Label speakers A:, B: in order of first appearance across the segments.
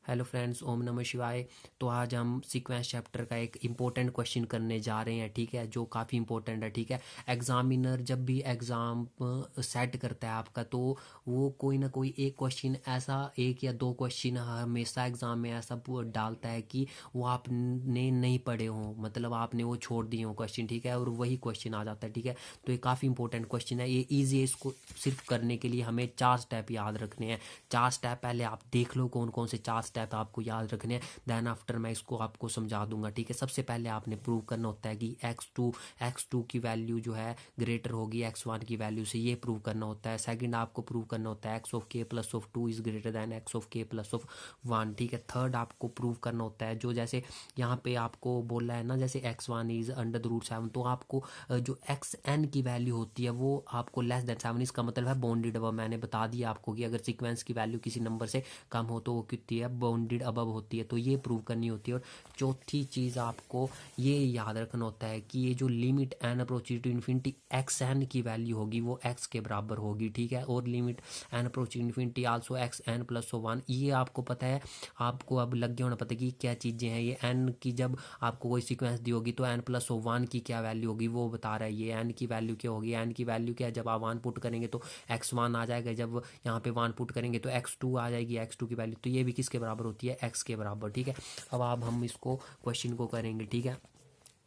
A: Hello friends, ओम नमः शिवाय। तो आज हम सीक्वेंस चैप्टर का एक इम्पोर्टेंट क्वेश्चन करने जा रहे हैं, ठीक है, जो काफ़ी इंपॉर्टेंट है। ठीक है, एग्जामिनर जब भी एग्ज़ाम सेट करता है आपका, तो वो कोई ना कोई एक क्वेश्चन ऐसा, एक या दो क्वेश्चन हमेशा एग्ज़ाम में ऐसा डालता है कि वो आपने नहीं पढ़े हों, मतलब आपने वो छोड़ दिए हों क्वेश्चन, ठीक है, और वही क्वेश्चन आ जाता है। ठीक है, तो ये काफ़ी इंपॉर्टेंट क्वेश्चन है, ये ईजी है। इसको सिर्फ करने के लिए हमें 4 स्टेप याद रखने हैं। 4 स्टेप पहले आप देख लो कौन कौन से 4 स्टेप आपको याद रखने हैं, देन आफ्टर मैं इसको आपको समझा दूंगा। ठीक है, सबसे पहले आपने प्रूव करना होता है कि x2 की वैल्यू जो है ग्रेटर होगी x1 की वैल्यू से, ये प्रूव करना होता है। सेकंड आपको प्रूव करना होता है x of k plus of 2 is greater then x of k plus of 1। ठीक है, थर्ड आपको प्रूव करना होता है, जो जैसे यहाँ पे आपको बोला है ना, जैसे x1 is under the root 7, तो आपको जो xn की वैल्यू होती है वो आपको लेस दैन 7, इसका मतलब है बाउंडेड अबव। मैंने बता दिया आपको कि अगर सीक्वेंस की वैल्यू किसी नंबर से कम हो तो वो कितनी है, बाउंडेड अबव होती है, तो ये प्रूव करनी होती है। और चौथी चीज़ आपको ये याद रखना होता है कि ये जो limit n approaches to infinity x n की वैल्यू होगी वो एक्स के बराबर होगी। ठीक है, और limit n approach infinity also x n plus 1, ये आपको पता है, आपको अब लग गया होना पता कि क्या चीज़ें हैं ये। एन की जब आपको कोई सीक्वेंस दी होगी तो एन प्लस 1 की क्या वैल्यू होगी वो बता रहा है। ये एन की वैल्यू क्या होगी, एन की वैल्यू क्या है, जब आप 1 पुट करेंगे तो x1 आ जाएगा, जब यहाँ पे 1 पुट करेंगे तो x2 आ जाएगी, x2 की वैल्यू, तो ये भी किसके बराबर होती है, x के बराबर। ठीक है, अब आप हम इसको क्वेश्चन को करेंगे। ठीक है,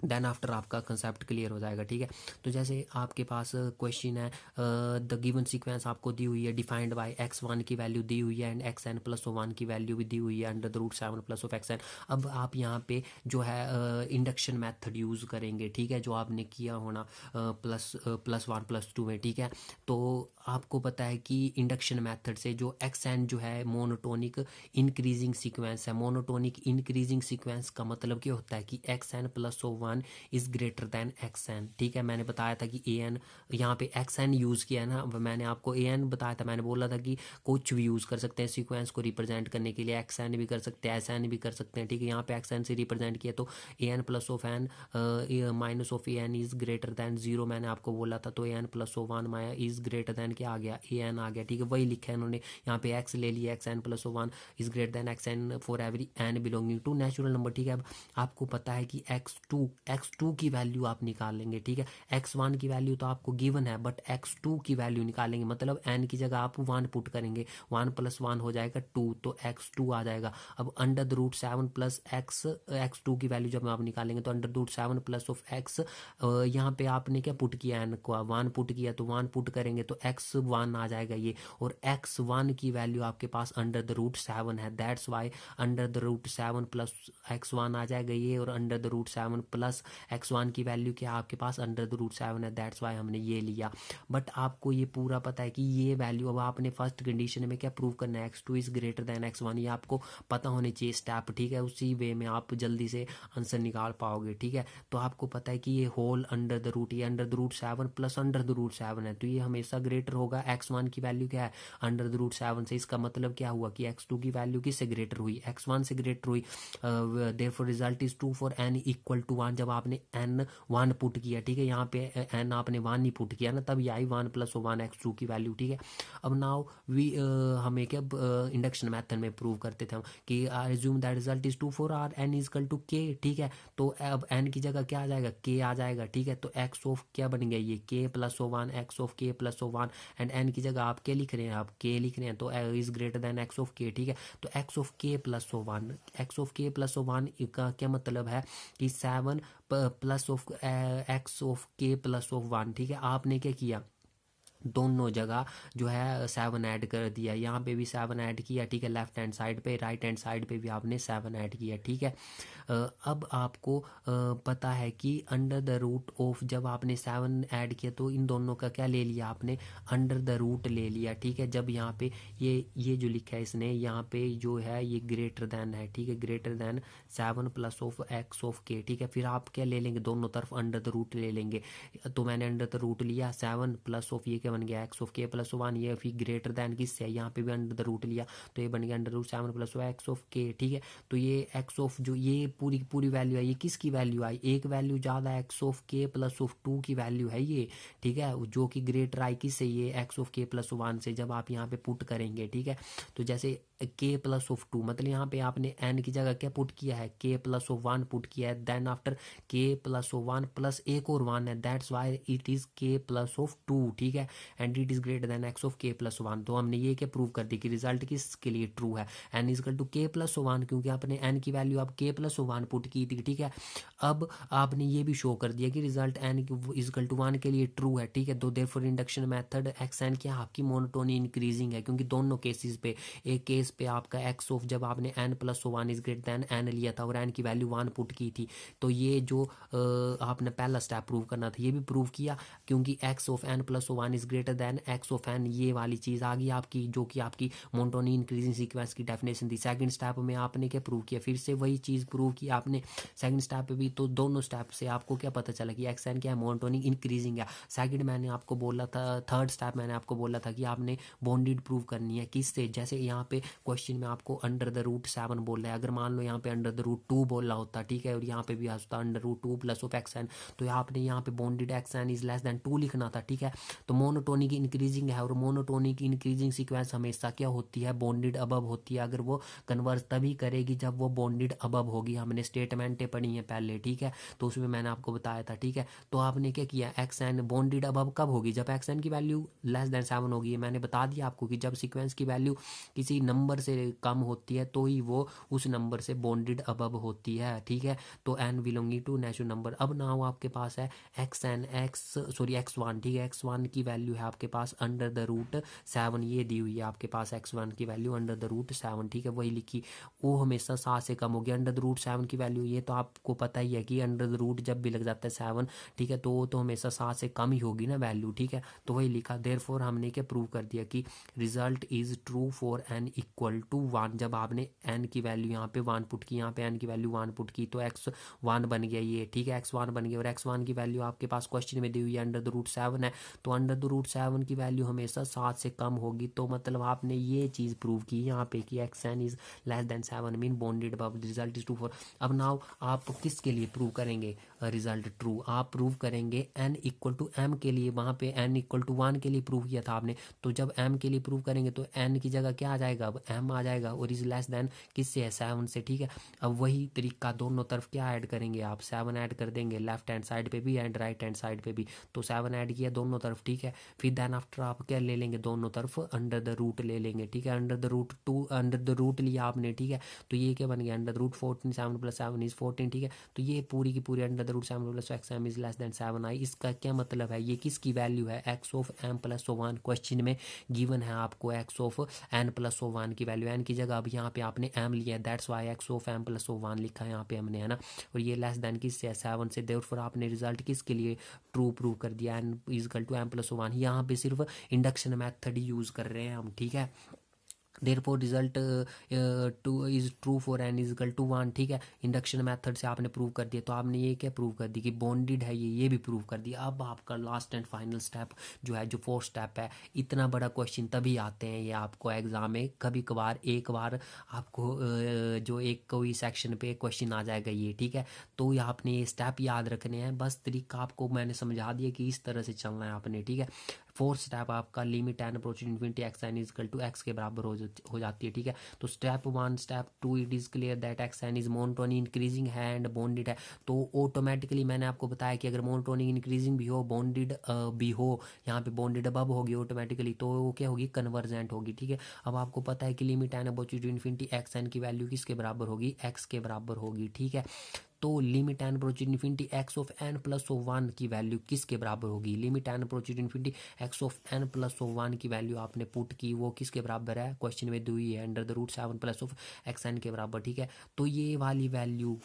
A: देन आफ्टर आपका कंसेप्ट क्लियर हो जाएगा। ठीक है, तो जैसे आपके पास क्वेश्चन है, द गिवन सीक्वेंस आपको दी हुई है, डिफाइंड बाय x1 की वैल्यू दी हुई है एंड xn प्लस 1 की वैल्यू भी दी हुई है under the root 7 plus of xn। अब आप यहाँ पे जो है इंडक्शन मेथड यूज़ करेंगे। ठीक है, जो आपने किया होना प्लस 1 प्लस 2 में। ठीक है, तो आपको पता है कि इंडक्शन मेथड से जो xn जो है मोनोटोनिक इंक्रीजिंग सीक्वेंस है। मोनोटोनिक इंक्रीजिंग सीक्वेंस का मतलब क्या होता है कि xn plus 1 is greater than xn। ठीक है, मैंने बताया था कि an, यहाँ पे xn यूज़ किया है ना, मैंने आपको an बताया था, मैंने बोला था कि कुछ भी यूज़ कर सकते हैं सीक्वेंस को रिप्रेजेंट करने के लिए, xn भी कर सकते हैं, sn भी कर सकते हैं। ठीक है, यहाँ पे xn से रिप्रेजेंट किया तो an plus of n minus of an is greater then 0, मैंने आपको बोला था, तो an plus of 1 Maya is greater then क्या आ गया, an आ गया। ठीक है, वही लिखा है इन्होंने, यहाँ पे x ले लिया, xn plus of 1 is greater than xn for every n belonging to natural number. ठीक है, अब आपको पता है कि x2 की वैल्यू आप निकालेंगे। ठीक है, x1 की वैल्यू तो आपको गिवन है, बट x2 की वैल्यू निकालेंगे, मतलब n की जगह आप 1 पुट करेंगे, 1 प्लस 1 हो जाएगा 2, तो x2 आ जाएगा। अब under the root 7 plus x2 की वैल्यू जब आप निकालेंगे तो under the root 7 plus of x, यहाँ पे आपने क्या पुट किया, n को 1 पुट किया, तो 1 पुट करेंगे तो x1 आ जाएगा ये, और x1 की वैल्यू आपके पास अंडर द रूट 7 है, that's why under the root 7 plus x1 आ जाएगा ये, और under the root 7 plus x1 की वैल्यू क्या आपके पास अंडर द रूट 7 है, दैट्स वाई हमने ये लिया। बट आपको ये पूरा पता है कि ये वैल्यू, अब आपने फर्स्ट कंडीशन में क्या प्रूव करना है, x2 is greater then x1, ये आपको पता होने चाहिए स्टेप। ठीक है, उसी वे में आप जल्दी से आंसर निकाल पाओगे। ठीक है, तो आपको पता है कि ये होल अंडर द रूट, ये under the root 7 plus under the root 7 है, तो ये हमेशा ग्रेटर होगा। x1 की वैल्यू क्या है, अंडर द रूट 7 से, इसका मतलब क्या हुआ कि x2 की वैल्यू किससे ग्रेटर हुई, x1 से ग्रेटर हुई। Therefore result is 2 for n equal to 1, जब आपने n 1 पुट किया। ठीक है, यहाँ पे n आपने 1 नहीं पुट किया ना, तब ये आई 1 प्लस 1 x2 की वैल्यू। ठीक है, अब नाउ वी हमें क्या इंडक्शन मेथड में प्रूव करते थे हम कि resume that result is 2 for r n is equal to k। ठीक है, तो अब n की जगह क्या आ जाएगा, k आ जाएगा। ठीक है, तो x ऑफ क्या बन गया, ये k plus 1, x of k plus 1, and n की जगह आप क्या लिख रहे हैं, आप k लिख रहे हैं, तो is greater than x of k। ठीक है, तो x of k plus 1, x of k plus 1 का क्या मतलब है कि 7 plus of x of k plus of 1। ठीक है, आपने क्या किया, दोनों जगह जो है 7 ऐड कर दिया, यहाँ पे भी 7 ऐड किया। ठीक है, लेफ्ट हैंड साइड पे, राइट हैंड साइड पे भी आपने 7 ऐड किया। ठीक है, अब आपको पता है कि अंडर द रूट ऑफ, जब आपने 7 ऐड किया तो इन दोनों का क्या ले लिया आपने, अंडर द रूट ले लिया। ठीक है, जब यहाँ पे ये जो लिखा है इसने, यहाँ पे जो है ये ग्रेटर देन है। ठीक है, greater than 7 plus of x of k। ठीक है, फिर आप क्या ले लेंगे, दोनों तरफ अंडर द रूट ले लेंगे, तो मैंने अंडर द रूट लिया, 7 प्लस ऑफ ये क्या बन गया, x ऑफ k प्लस 1, ये फिर ग्रेटर देन किससे, यहाँ पे भी अंडर द रूट लिया, तो ये बन गया under root 7 plus x of k। ठीक है, तो ये x ऑफ जो ये पूरी वैल्यू है, ये किसकी वैल्यू आई, एक वैल्यू ज़्यादा x of k plus of 2 की वैल्यू है ये। ठीक है, जो कि ग्रेटर आई किससे, ये x ऑफ k प्लस 1 से, जब आप यहाँ पे पुट करेंगे। ठीक है, तो जैसे k प्लस ऑफ 2, मतलब यहाँ पे आपने n की जगह क्या पुट किया है, k प्लस ऑफ 1 पुट किया है, then after k plus of 1 plus एक और 1 है, that's why it is k plus of 2, ठीक है, and it is greater than x of k plus 1। तो हमने ये क्या प्रूव कर दी कि रिजल्ट किसके लिए ट्रू है, n equal to k plus 1, क्योंकि आपने n की वैल्यू आप k प्लस 1 पुट की थी, ठीक है। अब आपने ये भी शो कर दिया कि रिजल्ट n इजकल टू 1 के लिए ट्रू है, ठीक है। तो therefore induction method x n क्या आपकी मोनोटोनी इंक्रीजिंग है, क्योंकि दोनों केसेस पे, एक केस पे आपका एक्स ऑफ जब आपने n plus 1 is greater than n लिया था और n की वैल्यू 1 पुट की थी, तो ये जो आपने पहला स्टेप प्रूव करना था ये भी प्रूव किया, क्योंकि x of n plus 1 is greater than x of n, ये वाली चीज़ आ गई आपकी, जो कि आपकी मोनोटोनी इंक्रीजिंग सीक्वेंस की डेफिनेशन थी। सेकंड स्टेप में आपने क्या प्रूव किया, फिर से वही चीज़ प्रूव की आपने सेकंड स्टेप पे भी। तो दोनों स्टेप से आपको क्या पता चला कि एक्स एन क्या है, मोनोटोनी इंक्रीजिंग है। सेकंड मैंने आपको बोला था, थर्ड स्टेप मैंने आपको बोला था कि आपने बॉन्डेड प्रूव करनी है, किससे, जैसे यहाँ पे क्वेश्चन में आपको अंडर द रूट 7 बोल रहा है, अगर मान लो यहाँ पे अंडर द रूट 2 बोल रहा होता, ठीक है, और यहाँ पे भी आ होता under root 2 plus of x n, तो आपने यहाँ पे bounded x n is less than 2 लिखना था, ठीक है। तो मोनोटोनिक इंक्रीजिंग है, और मोनोटोनिक इंक्रीजिंग सीक्वेंस हमेशा क्या होती है, बॉन्डेड अबव होती है। अगर वो कन्वर्स तभी करेगी जब वो बॉन्डेड अबव होगी, हमने स्टेटमेंटें पढ़ी हैं पहले, ठीक है, तो उसमें मैंने आपको बताया था, ठीक है। तो आपने क्या किया, एक्स एन बॉन्डेड अबव कब होगी, जब एक्स एन की वैल्यू लेस देन 7 होगी। मैंने बता दिया आपको कि जब सीक्वेंस की वैल्यू किसी नंबर से कम होती है तो ही वो उस नंबर से बॉन्डेड अबव होती है, ठीक है। तो n belonging to natural number. अब ना हो आपके पास है एक्स एन एक्स वन, ठीक है, एक्स वन की वैल्यू है आपके पास अंडर द रूट 7, ये दी हुई है आपके पास एक्स वन की वैल्यू अंडर द रूट 7, ठीक है, वही लिखी, वो हमेशा 7 से कम होगी। अंडर द रूट 7 की वैल्यू, ये तो आपको पता ही है कि अंडर द रूट जब भी लग जाता है 7, ठीक है, तो वो तो हमेशा 7 से कम ही होगी ना वैल्यू, ठीक है। तो वही लिखा, देयरफॉर हमने क्या प्रूव कर दिया कि result is true for n equal to 1। जब आपने n की वैल्यू यहाँ पे 1 पुट की, यहाँ पे n की वैल्यू 1 पुट की, तो x1 बन गया ये, ठीक है, x1 बन गया, और x1 की वैल्यू आपके पास क्वेश्चन में दी हुई है अंडर द रूट 7 है, तो अंडर द रूट 7 की वैल्यू हमेशा 7 से कम होगी। तो मतलब आपने ये चीज़ प्रूव की यहाँ पे कि x n is less than 7 mean bounded above, result is true for. अब नाउ आप किसके लिए प्रूव करेंगे रिजल्ट ट्रू, आप प्रूव करेंगे n इक्वल टू m के लिए, वहाँ पे n इक्वल टू 1 के लिए प्रूव किया था आपने, तो जब m के लिए प्रूव करेंगे तो n की जगह क्या आ जाएगा, अब m आ जाएगा, और इज लेस देन किससे है, 7 से, ठीक है। अब वही तरीका दोनों तरफ क्या ऐड करेंगे आप, 7 ऐड कर देंगे लेफ्ट हैंड साइड पे भी एंड राइट हैंड साइड पे भी, तो 7 ऐड किया दोनों तरफ, ठीक है। फिर देन आफ्टर आप क्या ले लेंगे, दोनों तरफ अंडर द रूट ले लेंगे, ठीक है, under the root 2, under the root लिया आपने, ठीक है, तो ये क्या बन गया, under the root 14, 7 plus 7 is 14, ठीक है। तो ये पूरी की पूरी under the root 7 plus x m is less than 7 आई। इसका क्या मतलब है, ये किसकी वैल्यू है, x of m plus 1, question में गिवन है आपको एक्स ऑफ एन प्लस 1 की वैल्यू, एन की जगह अब यहाँ पे आपने एम लिया है, that's why x of m plus 1 लिखा है यहाँ पे हमने, है ना, और ये लेस देन किससे है, 7 से, देयरफॉर आपने रिजल्ट किसके लिए ट्रू प्रूव कर दिया, n equal to m plus 1। यहाँ पे सिर्फ इंडक्शन मेथड ही यूज़ कर रहे हैं हम, ठीक है। Therefore result two is true for n equal to 1, ठीक है, इंडक्शन मेथड से आपने प्रूव कर दिया। तो आपने ये क्या प्रूव कर दी कि बॉन्डेड है, ये भी प्रूव कर दिया। अब आपका लास्ट एंड फाइनल स्टेप जो है, जो फोर्थ स्टेप है, इतना बड़ा क्वेश्चन तभी आते हैं ये आपको एग्जाम में, कभी कभार एक बार आपको जो एक कोई सेक्शन पे क्वेश्चन आ जाएगा ये, ठीक है। तो ये आपने ये स्टेप याद रखने हैं, बस तरीका आपको मैंने समझा दिया कि इस तरह से चलना है आपने, ठीक है। फोर्थ स्टेप आपका limit n approach infinity x n equal to x के बराबर हो जाती है, ठीक है। तो step 1 step 2 it is clear that x n is monotony increasing है एंड बॉन्डेड है। तो ऑटोमेटिकली मैंने आपको बताया कि अगर मोनोटोनी इंक्रीजिंग भी हो, बॉन्डेड भी हो, यहाँ पे बॉन्डेड अबव होगी ऑटोमेटिकली, तो वो क्या होगी, कन्वर्जेंट होगी, ठीक है। अब आपको पता है कि limit n approach to infinity x n की वैल्यू किसके बराबर होगी, एक्स के बराबर होगी, ठीक है। तो limit n approach infinity x of n plus 1 की वैल्यू किसके बराबर होगी, limit n approach infinity x of n plus 1 की वैल्यू आपने पुट की, वो किसके बराबर है, क्वेश्चन में दी हुई है under the root 7 plus of x n के बराबर, ठीक है। तो ये वाली वैल्यू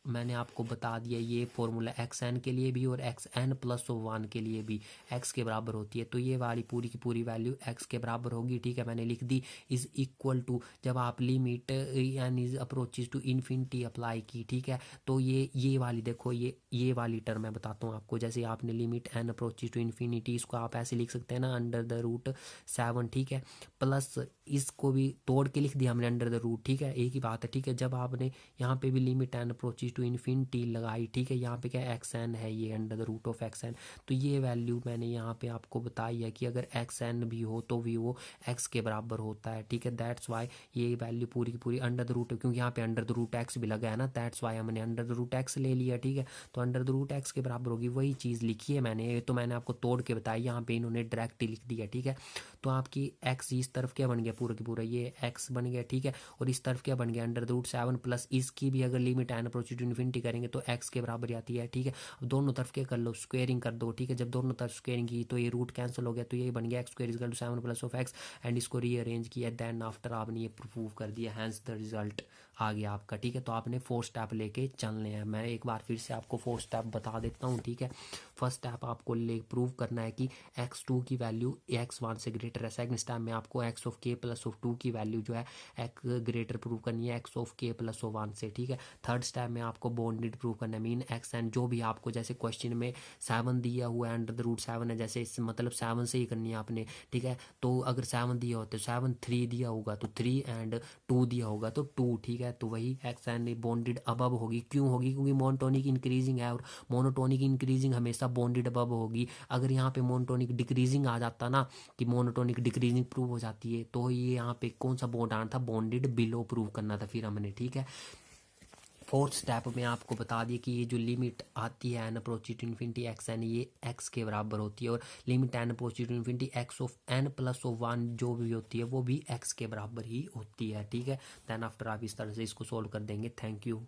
A: मैंने आपको बता दिया, ये फॉर्मूला एक्स एन के लिए भी और एक्स एन प्लस 1 के लिए भी एक्स के बराबर होती है। तो ये वाली पूरी की पूरी वैल्यू एक्स के बराबर होगी, ठीक है, मैंने लिख दी। इज इक्वल टू, जब आप limit n is approaches to infinity apply की, ठीक है, तो ये वाली देखो, ये वाली टर्म मैं बताता हूँ आपको। जैसे आपने limit n approaches to infinity, इसको आप ऐसे लिख सकते हैं ना, अंडर द रूट 7, ठीक है, प्लस इसको भी तोड़ के लिख दिया हमने अंडर द रूट, ठीक है, एक ही बात है, ठीक है। जब आपने यहाँ पे भी limit n approaches to infinity लगाई, ठीक है। यहाँ पे क्या एक्स एन है, ये under the root of x n, तो ये वैल्यू मैंने यहाँ पे आपको बताई है कि अगर एक्स एन भी हो तो भी वो एक्स के बराबर होता है, ठीक है। दैट्स वाई ये वैल्यू पूरी की पूरी अंडर द रूट, क्योंकि यहाँ पे अंडर द रूट एक्स भी लगा है ना, दैट्स वाई हमने अंडर द रूट एक्स ले लिया, ठीक है। तो अंडर द रूट एक्स के बराबर होगी, वही चीज़ लिखी है मैंने, ये तो मैंने आपको तोड़ के बताई, यहाँ पे इन्होंने डायरेक्ट ही लिख दिया, ठीक है। तो आपकी एक्स इस तरफ क्या बन गया, पूरा की पूरा ये एक्स बन गया, ठीक है। और इस तरफ क्या बन गया, अंडर द रूट 7 प्लस इसकी भी अगर limit n approach to infinity करेंगे तो एक्स के बराबर ही आती है, ठीक है। अब दोनों तरफ क्या कर लो, स्क्वेयरिंग कर दो, ठीक है। जब दोनों तरफ स्क्वेयरिंग की तो ये रूट कैंसिल हो गया, तो ये बन गया x square is equal to 7 plus of x, and इसको रीअरेंज किया, देन आफ्टर आपने ये प्रूव कर दिया, हैंस द रिजल्ट आ गया आपका, ठीक है। तो आपने 4 स्टेप लेके चलने हैं, मैं एक बार फिर से आपको 4 स्टेप बता देता हूँ, ठीक है। फर्स्ट स्टेप आपको ले प्रूव करना है कि x2 की वैल्यू x1 से ग्रेटर है। सेकंड स्टेप में आपको x of k plus of 2 की वैल्यू जो है x ग्रेटर प्रूव करनी है x of k plus of 1 से, ठीक है। थर्ड स्टेप में आपको बॉन्डेड प्रूव करना है, मीन x एंड जो भी आपको जैसे क्वेश्चन में 7 दिया हुआ है, अंडर द रूट 7 है, जैसे इस मतलब 7 से ही करनी है आपने, ठीक है। तो अगर 7 दिया हो तो 7, 3 दिया होगा तो 3 एंड 2 दिया होगा तो 2, ठीक है। तो वही एक्स एंड बॉन्डेड अबव होगी, क्यों होगी, क्योंकि मोनोटोनिक इंक्रीजिंग है और मोनोटोनिक इंक्रीजिंग हमेशा बॉन्डेड अबव होगी। अगर यहाँ पे मोनोटोनिक डिक्रीजिंग आ जाता ना कि मोनोटोनिक डिक्रीजिंग प्रूव हो जाती है, तो ये यहाँ पे कौन सा बॉन्ड आना था, बॉन्डेड बिलो प्रूव करना था फिर हमने, ठीक है। फोर्थ स्टेप में आपको बता दिया कि ये जो लिमिट आती है n approach to infinity x n, ये एक्स के बराबर होती है, और limit n approach to infinity x of n plus of 1 जो भी होती है वो भी एक्स के बराबर ही होती है, ठीक है। देन आफ्टर आप इस तरह से इसको सोल्व कर देंगे। Thank you.